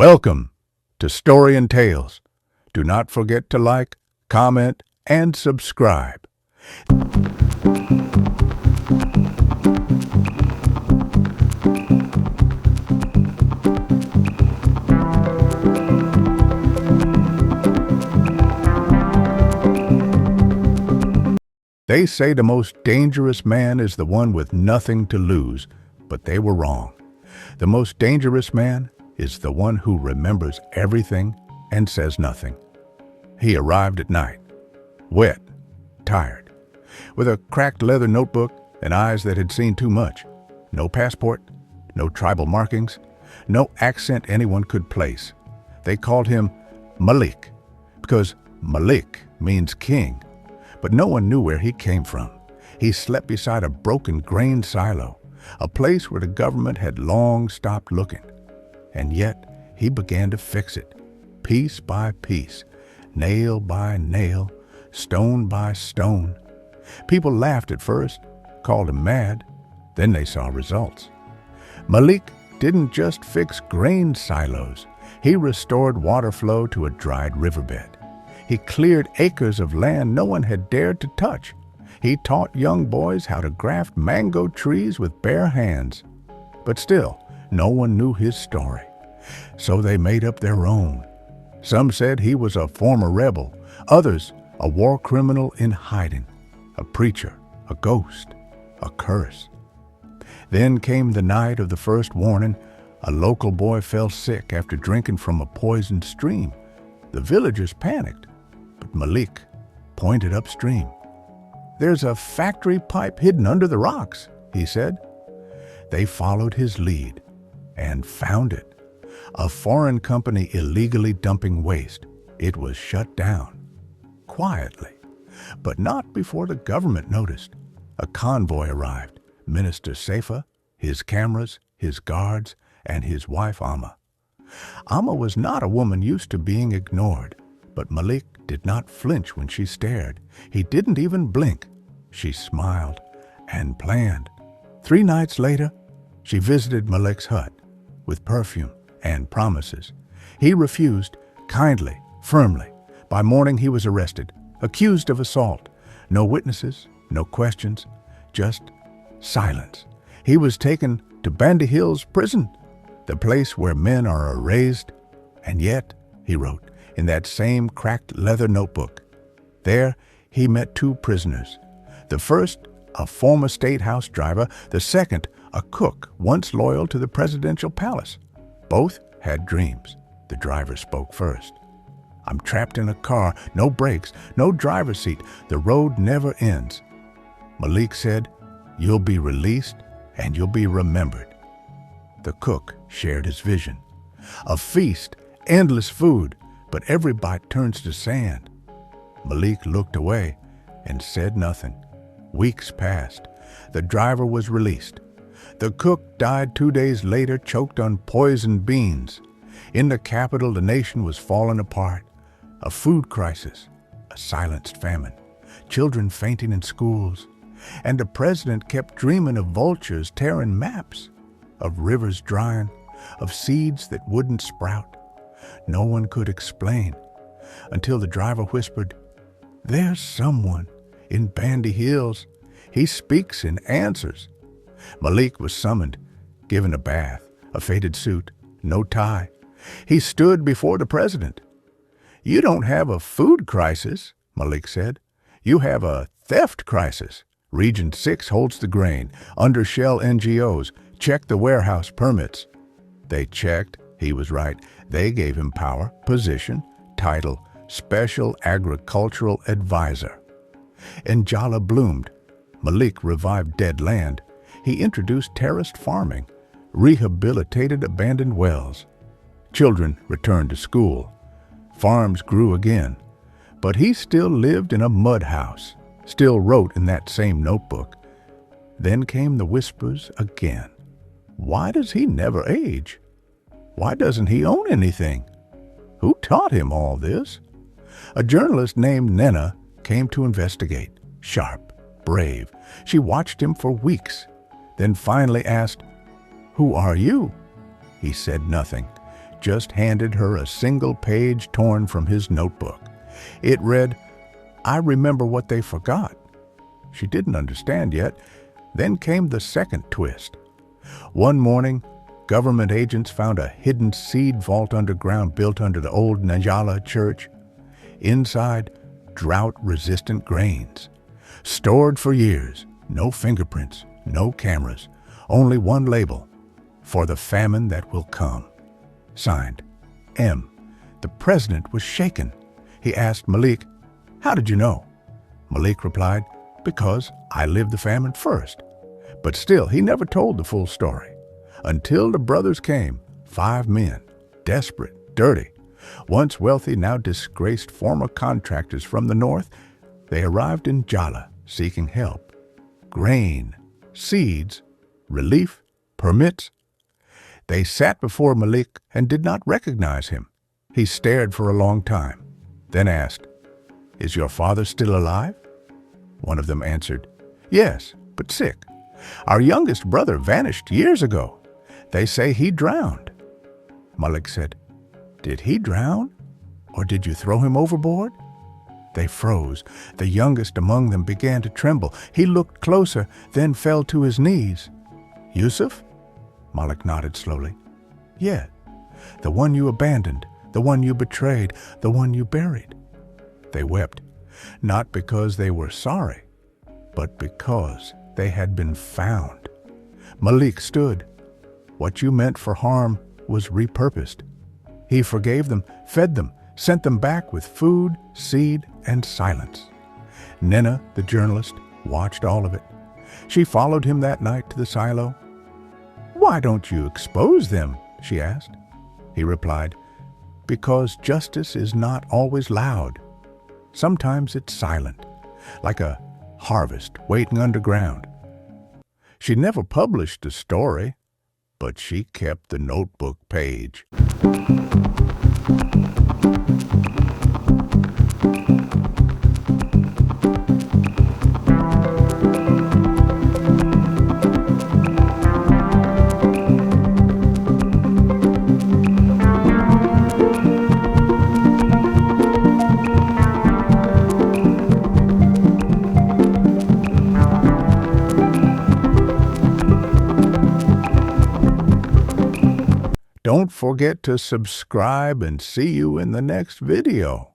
Welcome to Story and Tales. Do not forget to like, comment, and subscribe. They say the most dangerous man is the one with nothing to lose, but they were wrong. The most dangerous man is the one who remembers everything and says nothing. He arrived at night, wet, tired, with a cracked leather notebook and eyes that had seen too much. No passport, no tribal markings, no accent anyone could place. They called him Malik, because Malik means king. But no one knew where he came from. He slept beside a broken grain silo, a place where the government had long stopped looking. And yet he began to fix it, piece by piece, nail by nail, stone by stone. People laughed at first, called him mad. Then they saw results. Malik didn't just fix grain silos. He restored water flow to a dried riverbed. He cleared acres of land no one had dared to touch. He taught young boys how to graft mango trees with bare hands. But still, no one knew his story. So they made up their own. Some said he was a former rebel, others a war criminal in hiding, a preacher, a ghost, a curse. Then came the night of the first warning. A local boy fell sick after drinking from a poisoned stream. The villagers panicked, but Malik pointed upstream. "There's a factory pipe hidden under the rocks," he said. They followed his lead and found it. A foreign company illegally dumping waste. It was shut down, quietly, but not before the government noticed. A convoy arrived. Minister Saifa, his cameras, his guards, and his wife Amma. Amma was not a woman used to being ignored, but Malik did not flinch when she stared. He didn't even blink. She smiled and planned. 3 nights later, she visited Malik's hut with perfume and promises. He refused, kindly, firmly. By morning he was arrested, accused of assault. No witnesses, no questions, just silence. He was taken to Bandy Hills prison, the place where men are erased. And yet, he wrote in that same cracked leather notebook, there he met 2 prisoners. The first, a former state house driver. The second, a cook once loyal to the presidential palace. Both had dreams. The driver spoke first. "I'm trapped in a car, no brakes, no driver's seat. The road never ends." Malik said, "You'll be released and you'll be remembered." The cook shared his vision. A feast, endless food, but every bite turns to sand. Malik looked away and said nothing. Weeks passed. The driver was released. The cook died 2 days later, choked on poisoned beans. In the capital, the nation was falling apart. A food crisis, a silenced famine, children fainting in schools. And the president kept dreaming of vultures tearing maps, of rivers drying, of seeds that wouldn't sprout. No one could explain, until the driver whispered, "There's someone in Bandy Hills. He speaks and answers." Malik was summoned, given a bath, a faded suit, no tie. He stood before the president. "You don't have a food crisis," Malik said. "You have a theft crisis. Region 6 holds the grain. Undershell NGOs. Check the warehouse permits." They checked. He was right. They gave him power, position, title, Special Agricultural Advisor. Njala bloomed. Malik revived dead land. He introduced terraced farming, rehabilitated abandoned wells. Children returned to school. Farms grew again. But he still lived in a mud house, still wrote in that same notebook. Then came the whispers again. Why does he never age? Why doesn't he own anything? Who taught him all this? A journalist named Nena came to investigate. Sharp, brave. She watched him for weeks, then finally asked, "Who are you?" He said nothing, just handed her a single page torn from his notebook. It read, "I remember what they forgot." She didn't understand yet. Then came the second twist. One morning, government agents found a hidden seed vault underground built under the old Najala church. Inside, drought-resistant grains. Stored for years, no fingerprints, no cameras, only one label, "For the famine that will come." Signed, M. The president was shaken. He asked Malik, "How did you know?" Malik replied, "Because I lived the famine first." But still, he never told the full story. Until the brothers came, 5 men, desperate, dirty, once wealthy, now disgraced former contractors from the north. They arrived in Jala seeking help. Grain, seeds, relief, permits. They sat before Malik and did not recognize him. He stared for a long time, then asked, "Is your father still alive?" One of them answered, "Yes, but sick. Our youngest brother vanished years ago. They say he drowned." Malik said, "Did he drown? Or did you throw him overboard?" They froze. The youngest among them began to tremble. He looked closer, then fell to his knees. "Yusuf?" Malik nodded slowly. "Yeah, the one you abandoned, the one you betrayed, the one you buried." They wept, not because they were sorry, but because they had been found. Malik stood. What you meant for harm was repurposed. He forgave them, fed them, sent them back with food, seed, and silence. Nina, the journalist, watched all of it. She followed him that night to the silo. "Why don't you expose them?" she asked. He replied, "Because justice is not always loud. Sometimes it's silent, like a harvest waiting underground." She never published the story, but she kept the notebook page. Don't forget to subscribe and see you in the next video.